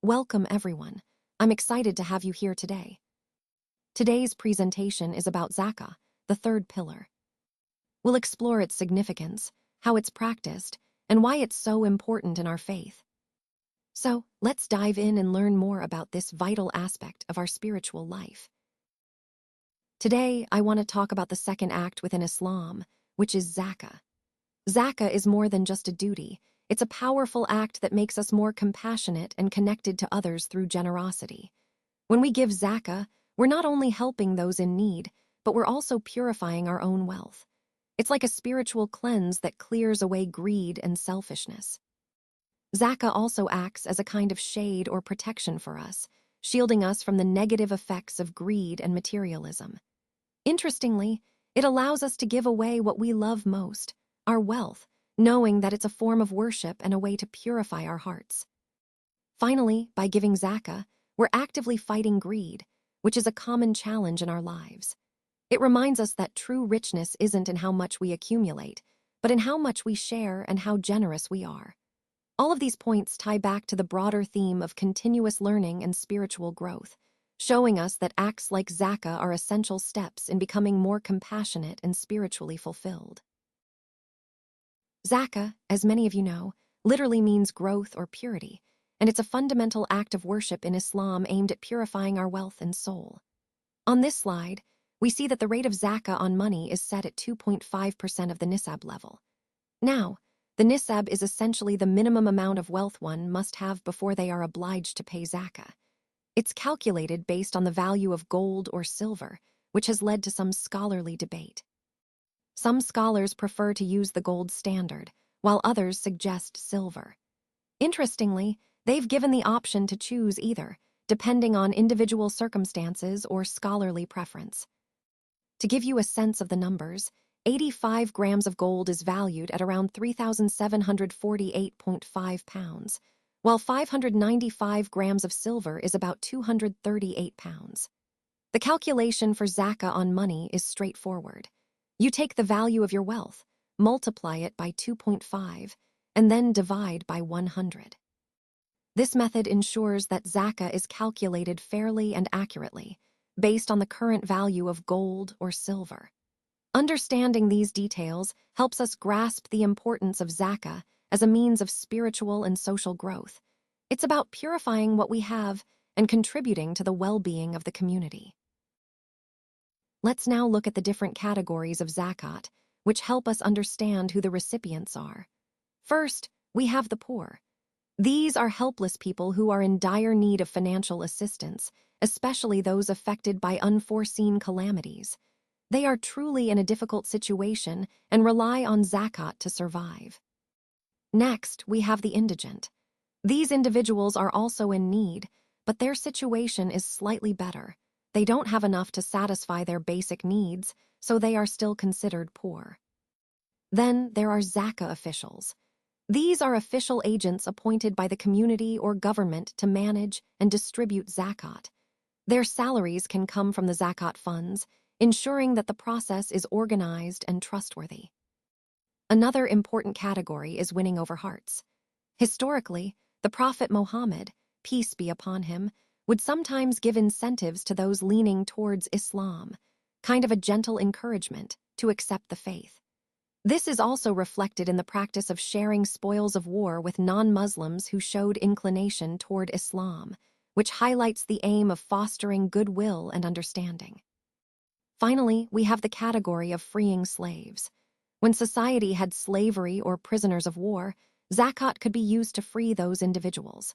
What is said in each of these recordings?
Welcome, everyone. I'm excited to have you here today. Today's presentation is about Zakaah, the third pillar. We'll explore its significance, how it's practiced, and why it's so important in our faith. So, let's dive in and learn more about this vital aspect of our spiritual life. Today, I want to talk about the second act within Islam, which is Zakaah. Zakaah is more than just a duty. It's a powerful act that makes us more compassionate and connected to others through generosity. When we give Zakaah, we're not only helping those in need, but we're also purifying our own wealth. It's like a spiritual cleanse that clears away greed and selfishness. Zakaah also acts as a kind of shade or protection for us, shielding us from the negative effects of greed and materialism. Interestingly, it allows us to give away what we love most, our wealth, knowing that it's a form of worship and a way to purify our hearts. Finally, by giving Zakaah, we're actively fighting greed, which is a common challenge in our lives. It reminds us that true richness isn't in how much we accumulate, but in how much we share and how generous we are. All of these points tie back to the broader theme of continuous learning and spiritual growth, showing us that acts like Zakaah are essential steps in becoming more compassionate and spiritually fulfilled. Zakaah, as many of you know, literally means growth or purity, and it's a fundamental act of worship in Islam aimed at purifying our wealth and soul. On this slide, we see that the rate of Zakaah on money is set at 2.5% of the nisab level. Now, the nisab is essentially the minimum amount of wealth one must have before they are obliged to pay Zakaah. It's calculated based on the value of gold or silver, which has led to some scholarly debate. Some scholars prefer to use the gold standard, while others suggest silver. Interestingly, they've given the option to choose either, depending on individual circumstances or scholarly preference. To give you a sense of the numbers, 85 grams of gold is valued at around 3,748.5 pounds, while 595 grams of silver is about 238 pounds. The calculation for Zakaah on money is straightforward. You take the value of your wealth, multiply it by 2.5, and then divide by 100. This method ensures that Zakaah is calculated fairly and accurately, based on the current value of gold or silver. Understanding these details helps us grasp the importance of Zakaah as a means of spiritual and social growth. It's about purifying what we have and contributing to the well-being of the community. Let's now look at the different categories of Zakat, which help us understand who the recipients are. First, we have the poor. These are helpless people who are in dire need of financial assistance, especially those affected by unforeseen calamities. They are truly in a difficult situation and rely on Zakat to survive. Next, we have the indigent. These individuals are also in need, but their situation is slightly better. They don't have enough to satisfy their basic needs, so they are still considered poor. Then there are Zakaah officials. These are official agents appointed by the community or government to manage and distribute Zakat. Their salaries can come from the Zakat funds, ensuring that the process is organized and trustworthy. Another important category is winning over hearts. Historically, the Prophet Muhammad, peace be upon him, would sometimes give incentives to those leaning towards Islam, kind of a gentle encouragement to accept the faith. This is also reflected in the practice of sharing spoils of war with non-Muslims who showed inclination toward Islam, which highlights the aim of fostering goodwill and understanding. Finally, we have the category of freeing slaves. When society had slavery or prisoners of war, Zakat could be used to free those individuals.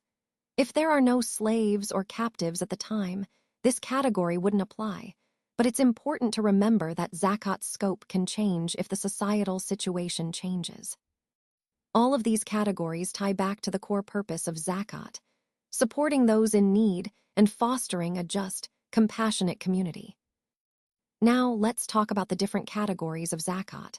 If there are no slaves or captives at the time, this category wouldn't apply, but it's important to remember that Zakat's scope can change if the societal situation changes. All of these categories tie back to the core purpose of Zakat, supporting those in need and fostering a just, compassionate community. Now, let's talk about the different categories of Zakat.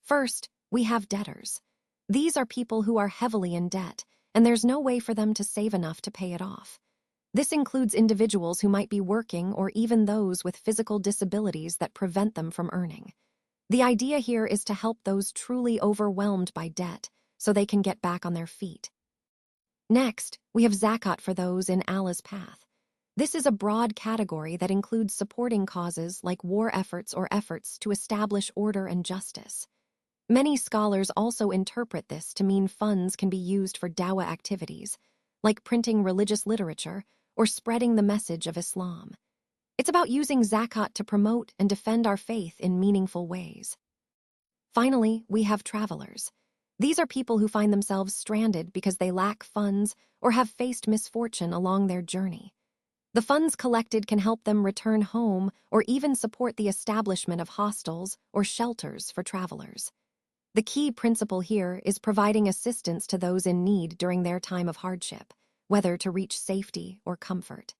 First, we have debtors. These are people who are heavily in debt, and there's no way for them to save enough to pay it off. This includes individuals who might be working or even those with physical disabilities that prevent them from earning. The idea here is to help those truly overwhelmed by debt so they can get back on their feet. Next, we have zakat for those in Allah's path. This is a broad category that includes supporting causes like war efforts or efforts to establish order and justice. Many scholars also interpret this to mean funds can be used for dawah activities, like printing religious literature or spreading the message of Islam. It's about using zakat to promote and defend our faith in meaningful ways. Finally, we have travelers. These are people who find themselves stranded because they lack funds or have faced misfortune along their journey. The funds collected can help them return home or even support the establishment of hostels or shelters for travelers. The key principle here is providing assistance to those in need during their time of hardship, whether to reach safety or comfort.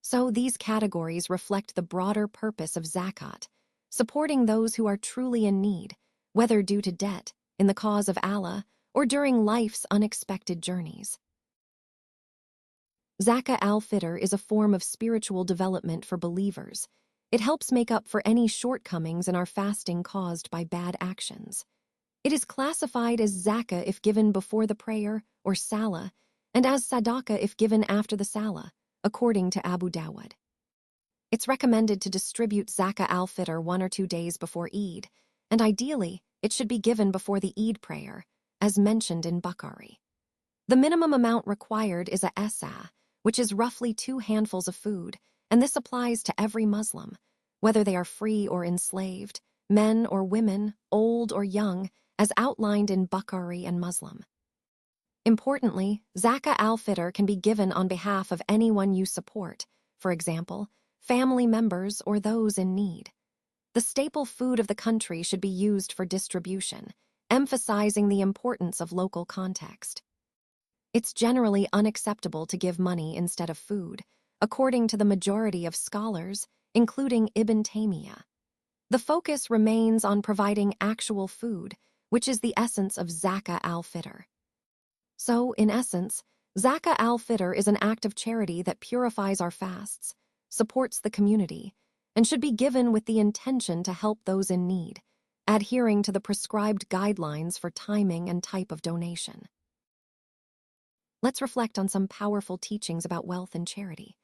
So these categories reflect the broader purpose of zakat, supporting those who are truly in need, whether due to debt, in the cause of Allah, or during life's unexpected journeys. Zakah al-Fitr is a form of spiritual development for believers. It helps make up for any shortcomings in our fasting caused by bad actions. It is classified as zakah if given before the prayer, or salah, and as sadaqah if given after the salah, according to Abu Dawud. It's recommended to distribute Zakah al-Fitr 1 or 2 days before Eid, and ideally, it should be given before the Eid prayer, as mentioned in Bukhari. The minimum amount required is a esa, which is roughly 2 handfuls of food, and this applies to every Muslim, whether they are free or enslaved, men or women, old or young, as outlined in Bukhari and Muslim. Importantly, Zakah al-Fitr can be given on behalf of anyone you support, for example, family members or those in need. The staple food of the country should be used for distribution, emphasizing the importance of local context. It's generally unacceptable to give money instead of food, according to the majority of scholars, including Ibn Taymiyyah. The focus remains on providing actual food, which is the essence of Zakah al-Fitr. So, in essence, Zakah al-Fitr is an act of charity that purifies our fasts, supports the community, and should be given with the intention to help those in need, adhering to the prescribed guidelines for timing and type of donation. Let's reflect on some powerful teachings about wealth and charity.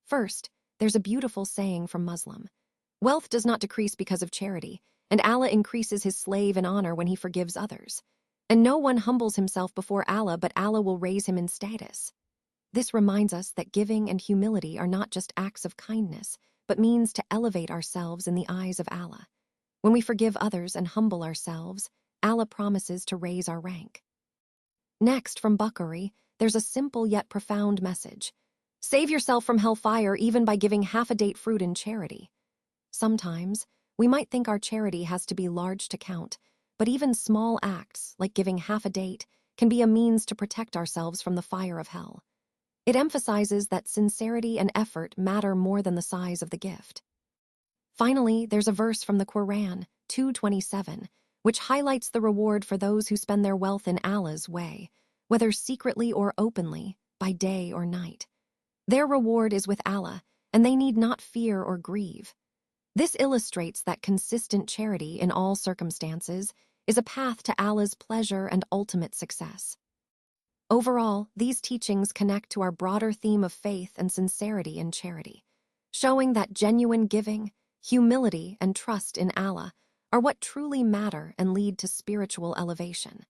First, there's a beautiful saying from Muslim. Wealth does not decrease because of charity, and Allah increases his slave in honor when he forgives others. And no one humbles himself before Allah, but Allah will raise him in status. This reminds us that giving and humility are not just acts of kindness, but means to elevate ourselves in the eyes of Allah. When we forgive others and humble ourselves, Allah promises to raise our rank. Next, from Bukhari, there's a simple yet profound message. Save yourself from hellfire even by giving half a date fruit in charity. Sometimes, we might think our charity has to be large to count, but even small acts, like giving half a date, can be a means to protect ourselves from the fire of hell. It emphasizes that sincerity and effort matter more than the size of the gift. Finally, there's a verse from the Quran, 2:27, which highlights the reward for those who spend their wealth in Allah's way, whether secretly or openly, by day or night. Their reward is with Allah, and they need not fear or grieve. This illustrates that consistent charity in all circumstances is a path to Allah's pleasure and ultimate success. Overall, these teachings connect to our broader theme of faith and sincerity in charity, showing that genuine giving, humility, and trust in Allah are what truly matter and lead to spiritual elevation.